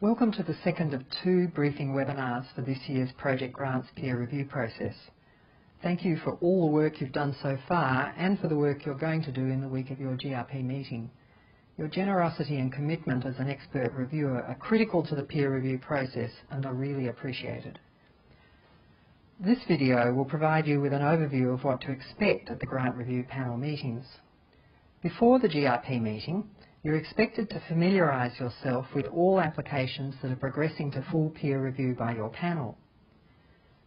Welcome to the second of two briefing webinars for this year's Project Grants peer review process. Thank you for all the work you've done so far and for the work you're going to do in the week of your GRP meeting. Your generosity and commitment as an expert reviewer are critical to the peer review process and are really appreciated. This video will provide you with an overview of what to expect at the grant review panel meetings. Before the GRP meeting, you're expected to familiarise yourself with all applications that are progressing to full peer review by your panel.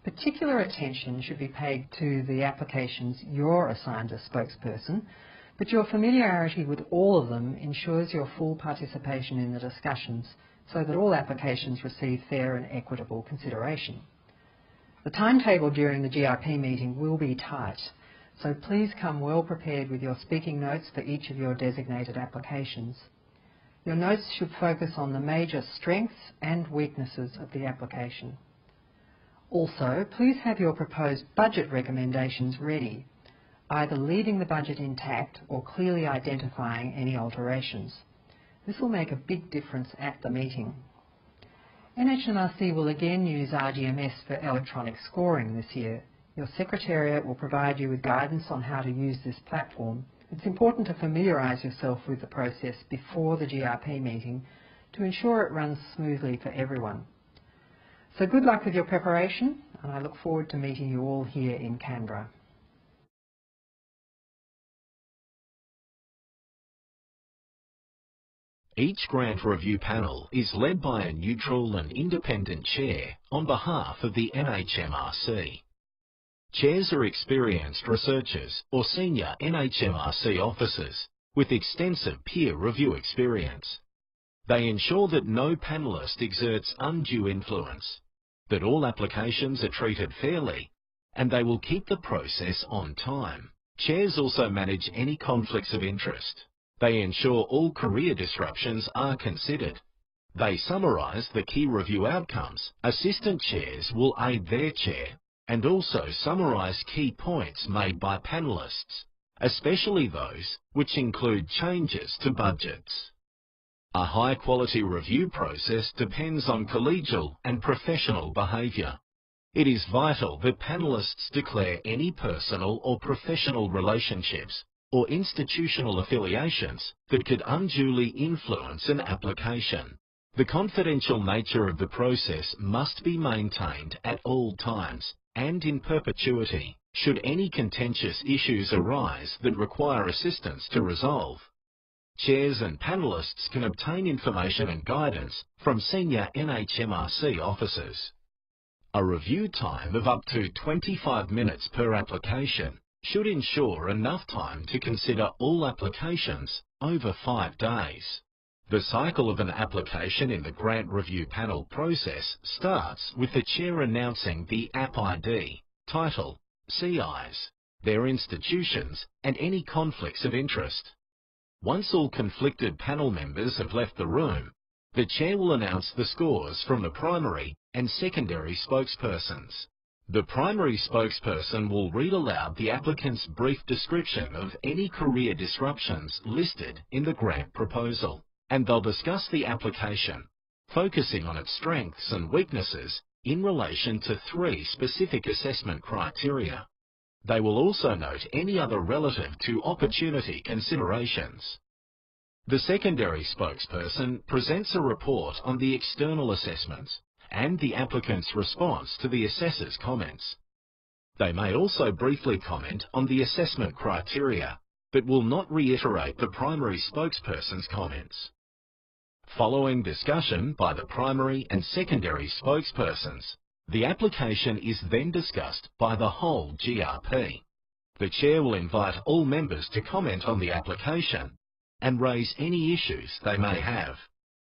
Particular attention should be paid to the applications you're assigned as spokesperson, but your familiarity with all of them ensures your full participation in the discussions so that all applications receive fair and equitable consideration. The timetable during the GRP meeting will be tight, so please come well prepared with your speaking notes for each of your designated applications. Your notes should focus on the major strengths and weaknesses of the application. Also, please have your proposed budget recommendations ready, either leaving the budget intact or clearly identifying any alterations. This will make a big difference at the meeting. NHMRC will again use RGMS for electronic scoring this year. Your Secretariat will provide you with guidance on how to use this platform. It's important to familiarise yourself with the process before the GRP meeting to ensure it runs smoothly for everyone. So good luck with your preparation, and I look forward to meeting you all here in Canberra. Each grant review panel is led by a neutral and independent chair on behalf of the NHMRC. Chairs are experienced researchers or senior NHMRC officers with extensive peer review experience. They ensure that no panellist exerts undue influence, that all applications are treated fairly, and they will keep the process on time. Chairs also manage any conflicts of interest. They ensure all career disruptions are considered. They summarise the key review outcomes. Assistant chairs will aid their chair and also summarise key points made by panellists, especially those which include changes to budgets. A high-quality review process depends on collegial and professional behaviour. It is vital that panellists declare any personal or professional relationships or institutional affiliations that could unduly influence an application. The confidential nature of the process must be maintained at all times and in perpetuity should any contentious issues arise that require assistance to resolve. Chairs and panellists can obtain information and guidance from senior NHMRC officers. A review time of up to 25 minutes per application should ensure enough time to consider all applications over 5 days. The cycle of an application in the grant review panel process starts with the chair announcing the app ID, title, CIs, their institutions, and any conflicts of interest. Once all conflicted panel members have left the room, the chair will announce the scores from the primary and secondary spokespersons. The primary spokesperson will read aloud the applicant's brief description of any career disruptions listed in the grant proposal, and they'll discuss the application, focusing on its strengths and weaknesses in relation to 3 specific assessment criteria. They will also note any other relative to opportunity considerations. The secondary spokesperson presents a report on the external assessments and the applicant's response to the assessor's comments. They may also briefly comment on the assessment criteria, but will not reiterate the primary spokesperson's comments. Following discussion by the primary and secondary spokespersons, the application is then discussed by the whole GRP. The chair will invite all members to comment on the application and raise any issues they may have.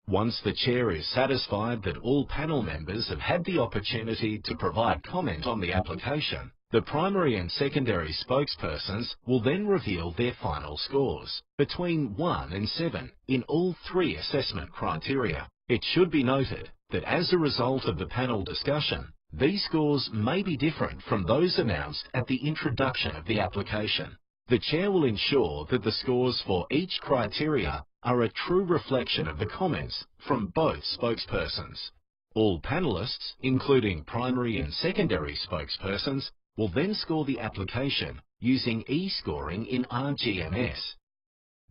Once the chair is satisfied that all panel members have had the opportunity to provide comment on the application, the primary and secondary spokespersons will then reveal their final scores, between 1 and 7, in all 3 assessment criteria. It should be noted that as a result of the panel discussion, these scores may be different from those announced at the introduction of the application. The chair will ensure that the scores for each criteria are a true reflection of the comments from both spokespersons. All panellists, including primary and secondary spokespersons, will then score the application using e-scoring in RGMS.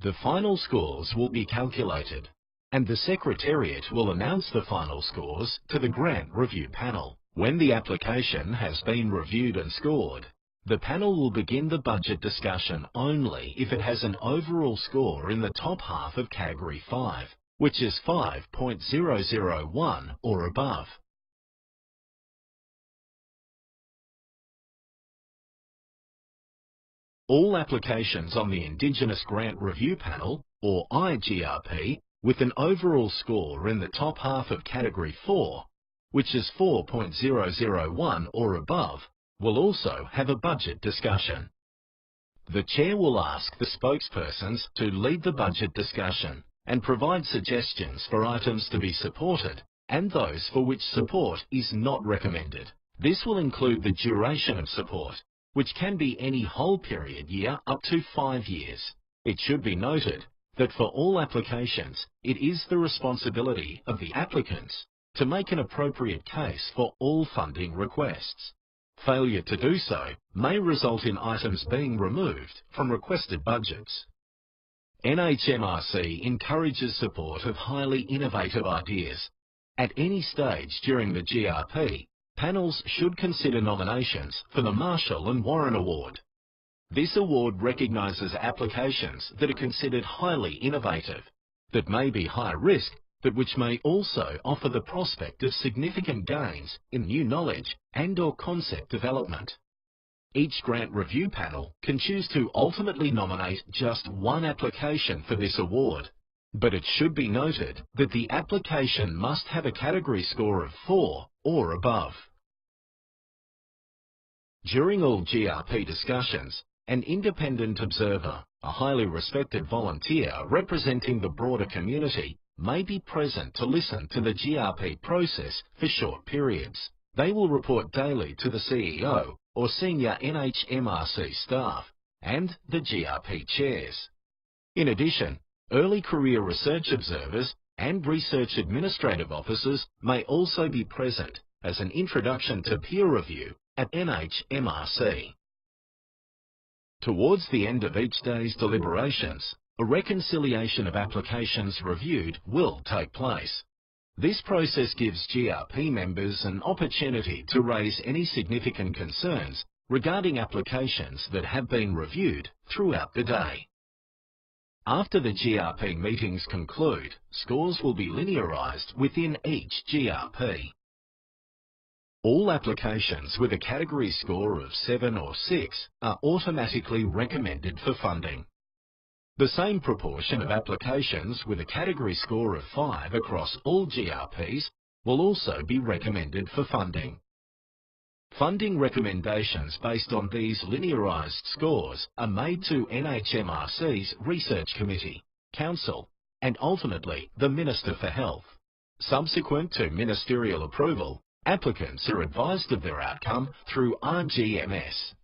The final scores will be calculated, and the Secretariat will announce the final scores to the Grant Review Panel. When the application has been reviewed and scored, the panel will begin the budget discussion only if it has an overall score in the top half of Category 5, which is 5.001 or above. All applications on the Indigenous Grant Review Panel, or IGRP, with an overall score in the top half of Category 4, which is 4.001 or above, will also have a budget discussion. The Chair will ask the spokespersons to lead the budget discussion and provide suggestions for items to be supported and those for which support is not recommended. This will include the duration of support, which can be any whole period year up to 5 years. It should be noted that for all applications, it is the responsibility of the applicants to make an appropriate case for all funding requests. Failure to do so may result in items being removed from requested budgets. NHMRC encourages support of highly innovative ideas. At any stage during the GRP, panels should consider nominations for the Marshall and Warren Award. This award recognises applications that are considered highly innovative, that may be high risk, but which may also offer the prospect of significant gains in new knowledge and/or concept development. Each grant review panel can choose to ultimately nominate just one application for this award, but it should be noted that the application must have a category score of 4 or above. During all GRP discussions, an independent observer, a highly respected volunteer representing the broader community, may be present to listen to the GRP process for short periods. They will report daily to the CEO or senior NHMRC staff and the GRP chairs. In addition, early career research observers and research administrative officers may also be present as an introduction to peer review at NHMRC. Towards the end of each day's deliberations, a reconciliation of applications reviewed will take place. This process gives GRP members an opportunity to raise any significant concerns regarding applications that have been reviewed throughout the day. After the GRP meetings conclude, scores will be linearised within each GRP. All applications with a category score of 7 or 6 are automatically recommended for funding. The same proportion of applications with a category score of 5 across all GRPs will also be recommended for funding. Funding recommendations based on these linearised scores are made to NHMRC's Research Committee, Council, and ultimately the Minister for Health. Subsequent to ministerial approval, applicants are advised of their outcome through RGMS.